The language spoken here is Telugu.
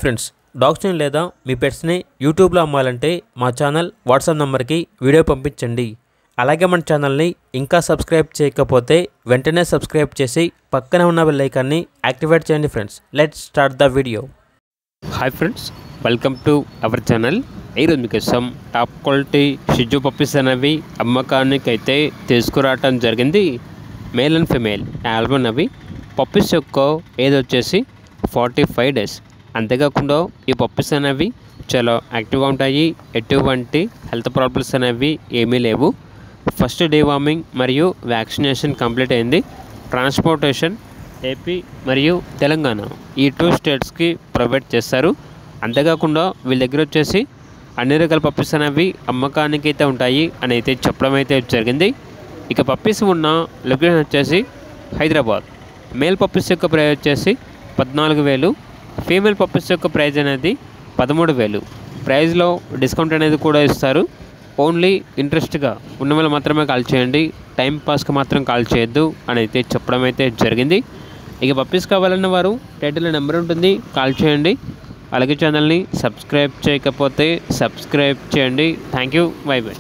ఫ్రెండ్స్, డాగ్స్ని లేదా మీ పెట్స్ని యూట్యూబ్లో అమ్మాలంటే మా ఛానల్ వాట్సాప్ నెంబర్కి వీడియో పంపించండి. అలాగే మన ఛానల్ని ఇంకా సబ్స్క్రైబ్ చేయకపోతే వెంటనే సబ్స్క్రైబ్ చేసి పక్కన ఉన్న బెల్ ఐకాన్ని యాక్టివేట్ చేయండి. Friends, let's start the video. Hi friends, welcome to our channel. ఈరోజు మీకోసం టాప్ క్వాలిటీ షిజు పప్పీస్ అనేవి అమ్మకానికి అయితే తీసుకురావటం జరిగింది. మేల్ అండ్ ఫిమేల్ ఆల్బమ్ అవి. పప్పీస్ యొక్క ఏజ్ వచ్చేసి 45 డేస్. అంతేకాకుండా ఈ పప్పీస్ అనేవి చాలా యాక్టివ్గా ఉంటాయి. ఎటువంటి హెల్త్ ప్రాబ్లమ్స్ అనేవి ఏమీ లేవు. ఫస్ట్ డీవార్మింగ్ మరియు వ్యాక్సినేషన్ కంప్లీట్ అయింది. ట్రాన్స్పోర్టేషన్ ఏపీ మరియు తెలంగాణ ఈ 2 స్టేట్స్కి ప్రొవైడ్ చేస్తారు. అంతేకాకుండా వీళ్ళ దగ్గర వచ్చేసి అన్ని రకాల పప్పీస్ అనేవి అమ్మకానికి అయితే ఉంటాయి అని అయితే చెప్పడం అయితే జరిగింది. ఇక పప్పీస్ ఉన్న లొకేషన్ వచ్చేసి హైదరాబాద్. మేల్ పప్పీస్ యొక్క ప్రైస్ వచ్చేసి 14,000. ఫీమేల్ పప్పీస్ యొక్క ప్రైజ్ అనేది 13,000. ప్రైజ్లో డిస్కౌంట్ అనేది కూడా ఇస్తారు. ఓన్లీ ఇంట్రెస్ట్గా ఉన్న వాళ్ళు మాత్రమే కాల్ చేయండి, టైం పాస్కి మాత్రం కాల్ చేయొద్దు అని అయితే చెప్పడం అయితే జరిగింది. ఇక పప్పీస్ కావాలన్న వారు టైటిల్లో నెంబర్ ఉంటుంది, కాల్ చేయండి. అలాగే ఛానల్ని సబ్స్క్రైబ్ చేయకపోతే సబ్స్క్రైబ్ చేయండి. Thank you, by by.